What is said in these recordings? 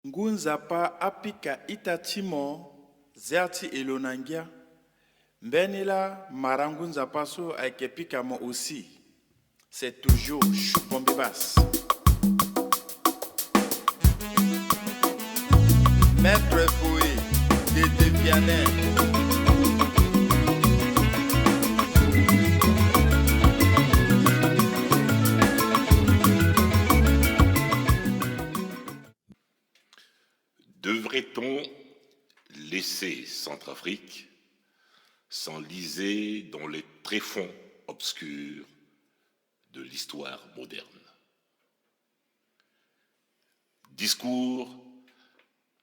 Ngunzapa apika itatimo zerti elonangia. Mbenila marangunzapa so aikepika mo aussi. C'est toujours Choupombibas. Maître Foué, Dédé Vianney. Devrait-on laisser Centrafrique s'enliser dans les tréfonds obscurs de l'histoire moderne? Discours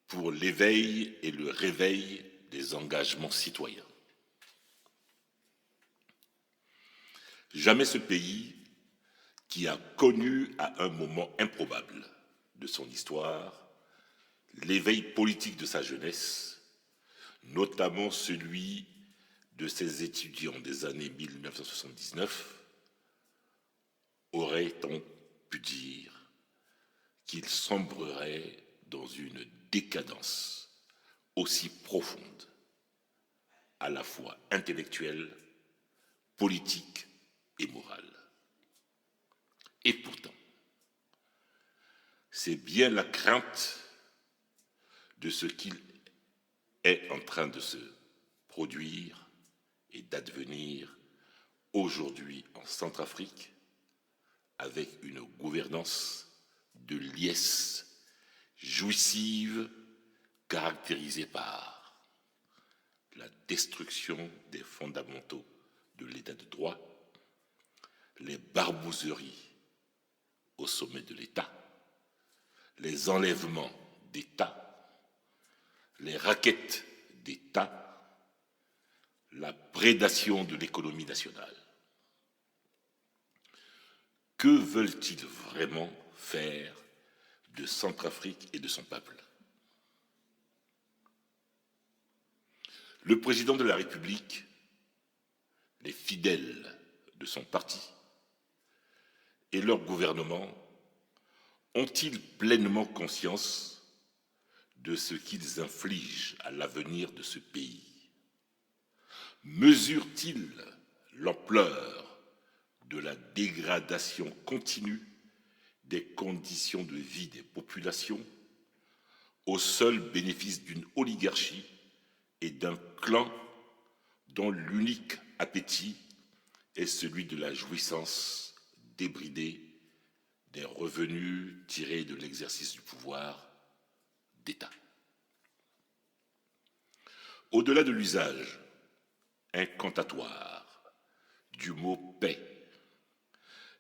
pour l'éveil et le réveil des engagements citoyens. Jamais ce pays, qui a connu à un moment improbable de son histoire l'éveil politique de sa jeunesse, notamment celui de ses étudiants des années 1979, aurait-on pu dire qu'il sombrerait dans une décadence aussi profonde, à la fois intellectuelle, politique et morale. Et pourtant, c'est bien la crainte de ce qu'il est en train de se produire et d'advenir aujourd'hui en Centrafrique, avec une gouvernance de liesse jouissive caractérisée par la destruction des fondamentaux de l'état de droit, les barbouzeries au sommet de l'État, les enlèvements d'État, les raquettes d'État, la prédation de l'économie nationale. Que veulent-ils vraiment faire de Centrafrique et de son peuple? Le président de la République, les fidèles de son parti et leur gouvernement ont-ils pleinement conscience de ce qu'ils infligent à l'avenir de ce pays? Mesurent-ils l'ampleur de la dégradation continue des conditions de vie des populations au seul bénéfice d'une oligarchie et d'un clan dont l'unique appétit est celui de la jouissance débridée des revenus tirés de l'exercice du pouvoir d'État? Au-delà de l'usage incantatoire du mot paix,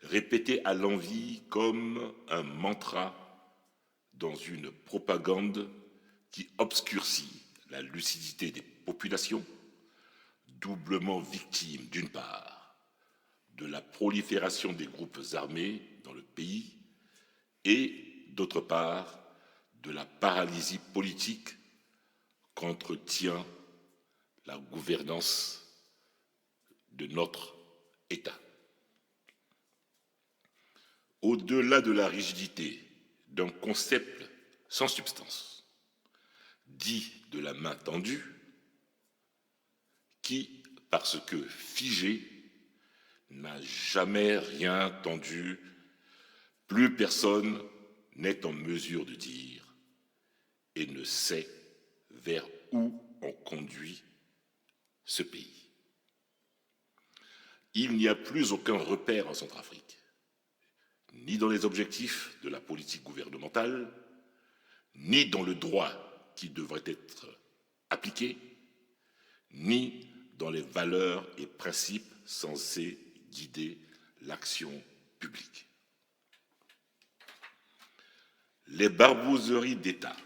répété à l'envi comme un mantra dans une propagande qui obscurcit la lucidité des populations, doublement victimes d'une part de la prolifération des groupes armés dans le pays et d'autre part de la paralysie politique qu'entretient la gouvernance de notre État. Au-delà de la rigidité d'un concept sans substance, dit de la main tendue, qui, parce que figé, n'a jamais rien tendu, plus personne n'est en mesure de dire et ne sait vers où on conduit ce pays. Il n'y a plus aucun repère en Centrafrique, ni dans les objectifs de la politique gouvernementale, ni dans le droit qui devrait être appliqué, ni dans les valeurs et principes censés guider l'action publique. Les barbouzeries d'État,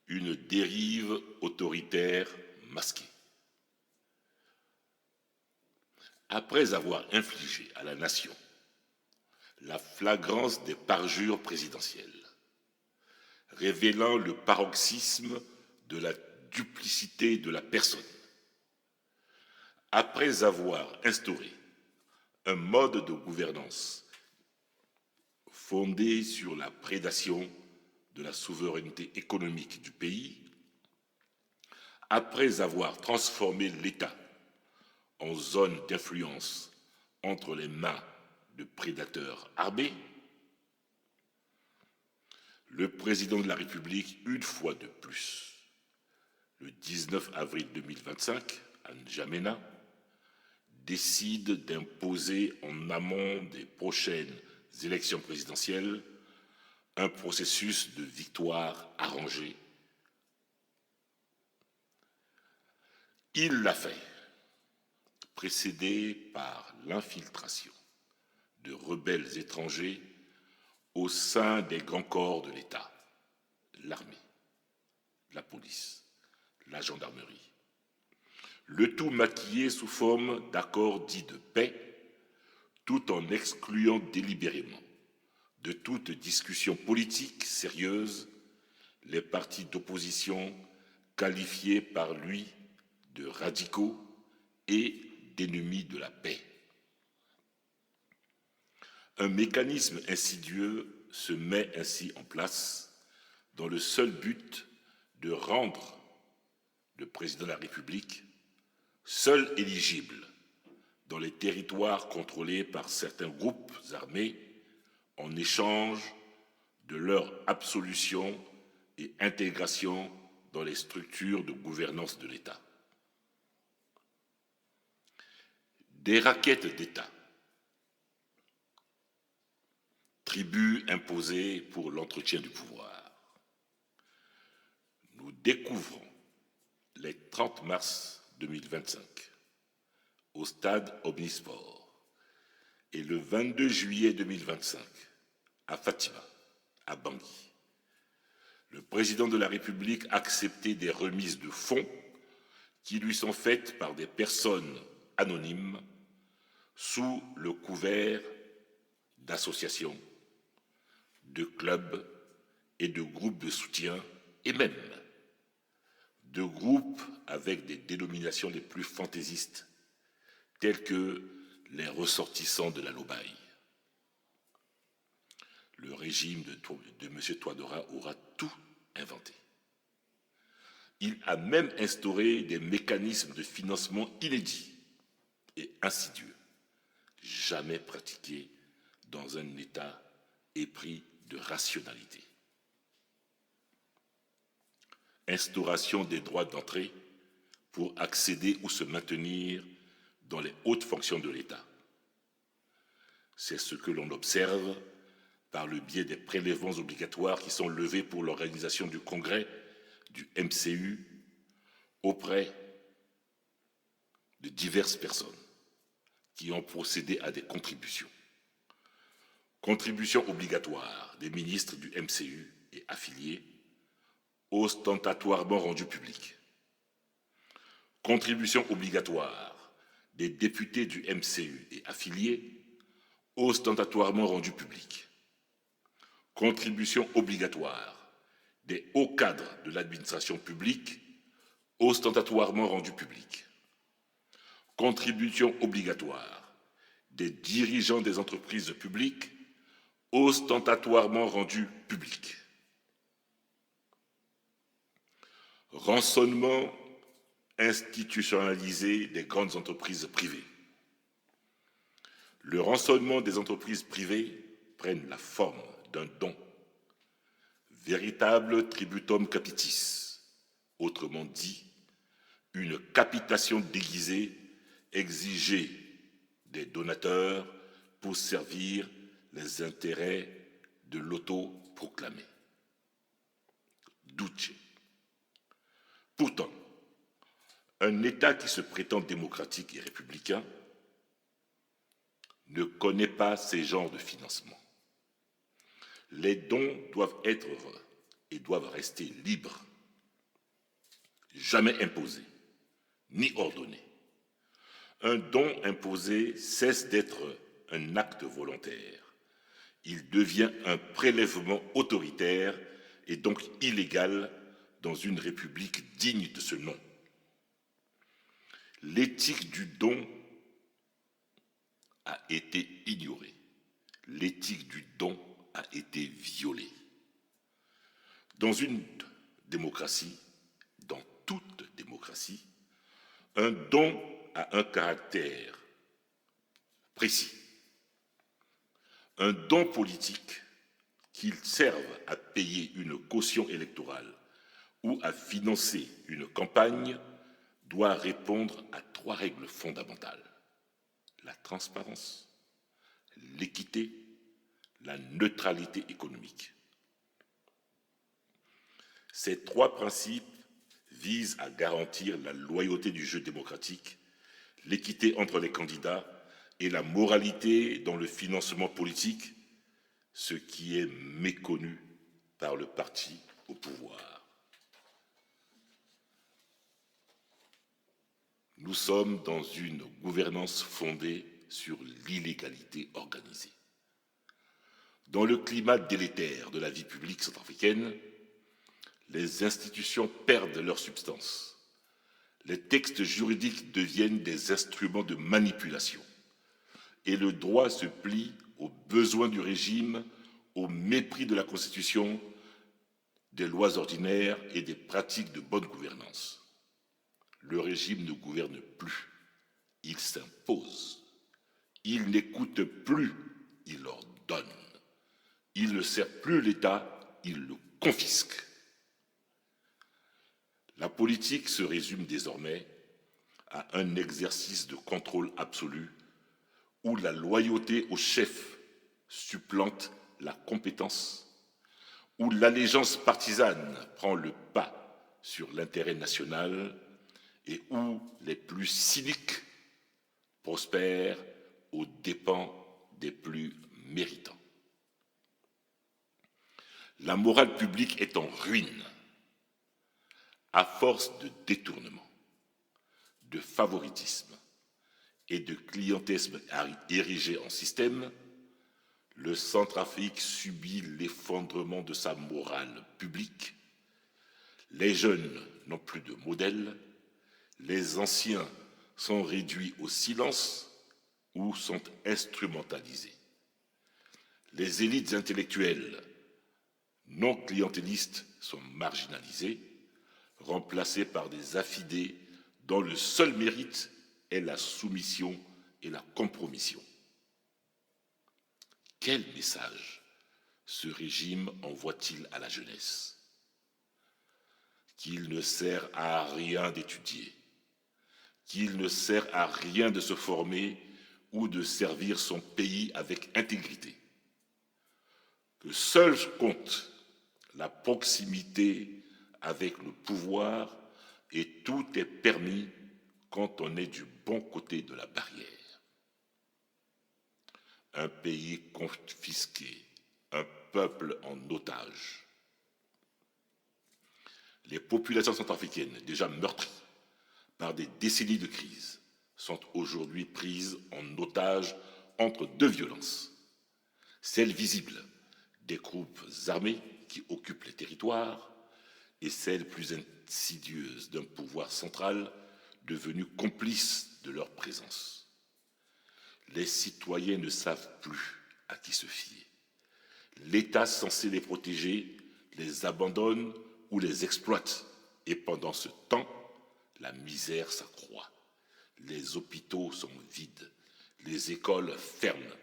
une dérive autoritaire masquée. Après avoir infligé à la nation la flagrance des parjures présidentielles, révélant le paroxysme de la duplicité de la personne, après avoir instauré un mode de gouvernance fondé sur la prédation de la souveraineté économique du pays, après avoir transformé l'État en zone d'influence entre les mains de prédateurs armés, le président de la République, une fois de plus, le 19 avril 2025, à N'Djamena, décide d'imposer en amont des prochaines élections présidentielles un processus de victoire arrangé. Il l'a fait, précédé par l'infiltration de rebelles étrangers au sein des grands corps de l'État, l'armée, la police, la gendarmerie. Le tout maquillé sous forme d'accords dits de paix, tout en excluant délibérément de toute discussion politique sérieuse les partis d'opposition qualifiés par lui de radicaux et d'ennemis de la paix. Un mécanisme insidieux se met ainsi en place dans le seul but de rendre le président de la République seul éligible dans les territoires contrôlés par certains groupes armés en échange de leur absolution et intégration dans les structures de gouvernance de l'État. Des raquettes d'État, tribut imposé pour l'entretien du pouvoir. Nous découvrons les 30 mars 2025 au stade Omnisport et le 22 juillet 2025 à Fatima, à Bangui. Le président de la République a accepté des remises de fonds qui lui sont faites par des personnes anonymes sous le couvert d'associations, de clubs et de groupes de soutien et même de groupes avec des dénominations les plus fantaisistes tels que les ressortissants de la Lobaye. Le régime de M. Touadéra aura tout inventé. Il a même instauré des mécanismes de financement inédits et insidieux, jamais pratiqués dans un État épris de rationalité. Instauration des droits d'entrée pour accéder ou se maintenir dans les hautes fonctions de l'État. C'est ce que l'on observe par le biais des prélèvements obligatoires qui sont levés pour l'organisation du congrès du MCU auprès de diverses personnes qui ont procédé à des contributions. Contributions obligatoires des ministres du MCU et affiliés, ostentatoirement rendues publiques. Contributions obligatoires des députés du MCU et affiliés, ostentatoirement rendues publiques. Contributions obligatoires des hauts cadres de l'administration publique, ostentatoirement rendues publiques. Contributions obligatoires des dirigeants des entreprises publiques, ostentatoirement rendues publiques. Rançonnement institutionnalisé des grandes entreprises privées. Le rançonnement des entreprises privées prend la forme d'un don, véritable tributum capitis, autrement dit, une capitation déguisée exigée des donateurs pour servir les intérêts de l'autoproclamé. Duce. Pourtant, un État qui se prétend démocratique et républicain ne connaît pas ces genres de financement. Les dons doivent être et doivent rester libres, jamais imposés, ni ordonnés. Un don imposé cesse d'être un acte volontaire. Il devient un prélèvement autoritaire et donc illégal dans une république digne de ce nom. L'éthique du don a été ignorée. L'éthique du don a été violée. Dans une démocratie, dans toute démocratie, un don a un caractère précis. Un don politique, qu'il serve à payer une caution électorale ou à financer une campagne, doit répondre à 3 règles fondamentales: la transparence, l'équité, la neutralité économique. Ces 3 principes visent à garantir la loyauté du jeu démocratique, l'équité entre les candidats et la moralité dans le financement politique, ce qui est méconnu par le parti au pouvoir. Nous sommes dans une gouvernance fondée sur l'illégalité organisée. Dans le climat délétère de la vie publique centrafricaine, les institutions perdent leur substance. Les textes juridiques deviennent des instruments de manipulation. Et le droit se plie aux besoins du régime, au mépris de la Constitution, des lois ordinaires et des pratiques de bonne gouvernance. Le régime ne gouverne plus, il s'impose. Il n'écoute plus, il ordonne. Il ne sert plus l'État, il le confisque. La politique se résume désormais à un exercice de contrôle absolu où la loyauté au chef supplante la compétence, où l'allégeance partisane prend le pas sur l'intérêt national et où les plus cyniques prospèrent aux dépens des plus méritants. La morale publique est en ruine à force de détournement, de favoritisme et de clientélisme érigé en système. Le Centrafrique subit l'effondrement de sa morale publique. Les jeunes n'ont plus de modèle. Les anciens sont réduits au silence ou sont instrumentalisés. Les élites intellectuelles non clientélistes sont marginalisées, remplacées par des affidés dont le seul mérite est la soumission et la compromission. Quel message ce régime envoie-t-il à la jeunesse? Qu'il ne sert à rien d'étudier, qu'il ne sert à rien de se former ou de servir son pays avec intégrité, que seul compte la proximité avec le pouvoir et tout est permis quand on est du bon côté de la barrière. Un pays confisqué, un peuple en otage. Les populations centrafricaines, déjà meurtries par des décennies de crise, sont aujourd'hui prises en otage entre 2 violences. Celle visible des groupes armés qui occupent les territoires et celle plus insidieuse d'un pouvoir central devenu complice de leur présence. Les citoyens ne savent plus à qui se fier. L'État censé les protéger les abandonne ou les exploite. Et pendant ce temps, la misère s'accroît. Les hôpitaux sont vides, les écoles ferment,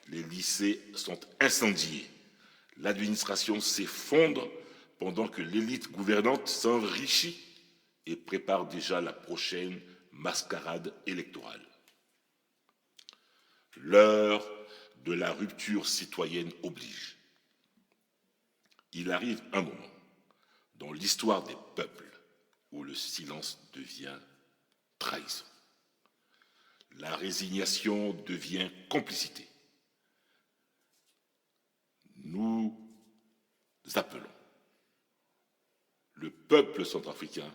les lycées sont incendiés. L'administration s'effondre pendant que l'élite gouvernante s'enrichit et prépare déjà la prochaine mascarade électorale. L'heure de la rupture citoyenne oblige. Il arrive un moment dans l'histoire des peuples où le silence devient trahison. La résignation devient complicité. Nous appelons. Le peuple centrafricain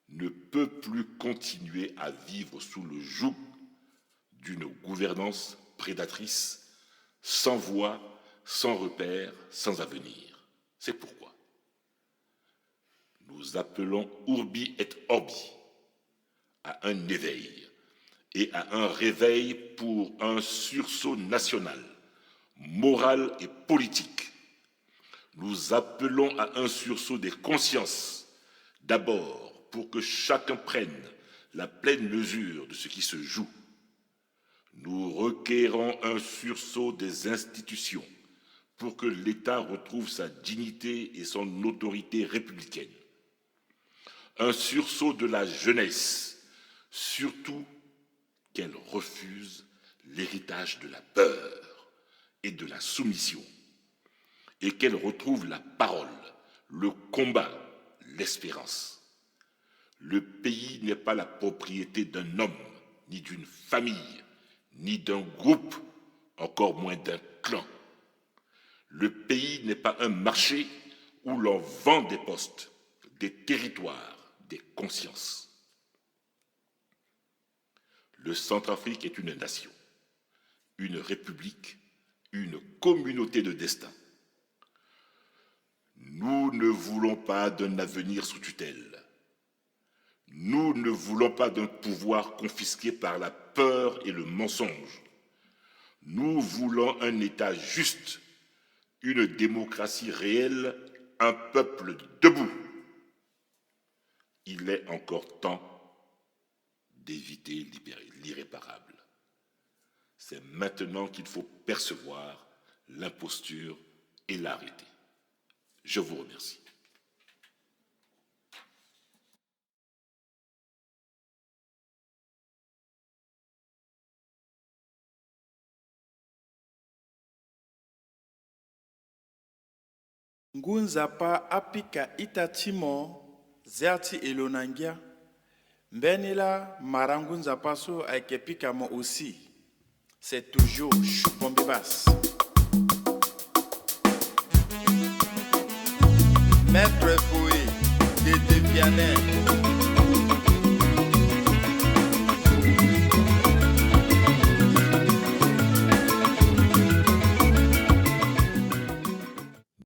ne peut plus continuer à vivre sous le joug d'une gouvernance prédatrice, sans voix, sans repère, sans avenir. C'est pourquoi nous appelons Urbi et Orbi à un éveil et à un réveil pour un sursaut national, moral et politique. nous appelons à un sursaut des consciences, d'abord pour que chacun prenne la pleine mesure de ce qui se joue. Nous requérons un sursaut des institutions pour que l'État retrouve sa dignité et son autorité républicaine. Un sursaut de la jeunesse, surtout qu'elle refuse l'héritage de la peur et de la soumission, et qu'elle retrouve la parole, le combat, l'espérance. Le pays n'est pas la propriété d'un homme, ni d'une famille, ni d'un groupe, encore moins d'un clan. Le pays n'est pas un marché où l'on vend des postes, des territoires, des consciences. Le Centrafrique est une nation, une république, une communauté de destin. Nous ne voulons pas d'un avenir sous tutelle. Nous ne voulons pas d'un pouvoir confisqué par la peur et le mensonge. Nous voulons un État juste, une démocratie réelle, un peuple debout. Il est encore temps d'éviter l'irréparable. C'est maintenant qu'il faut percevoir l'imposture et l'arrêter. Je vous remercie. Ngunzapa apika itatimo zerti elonangia mbenila marangunzapa so aikepika mo aussi. C'est toujours Choupombebas. Maître Foué, Dédé Vianney.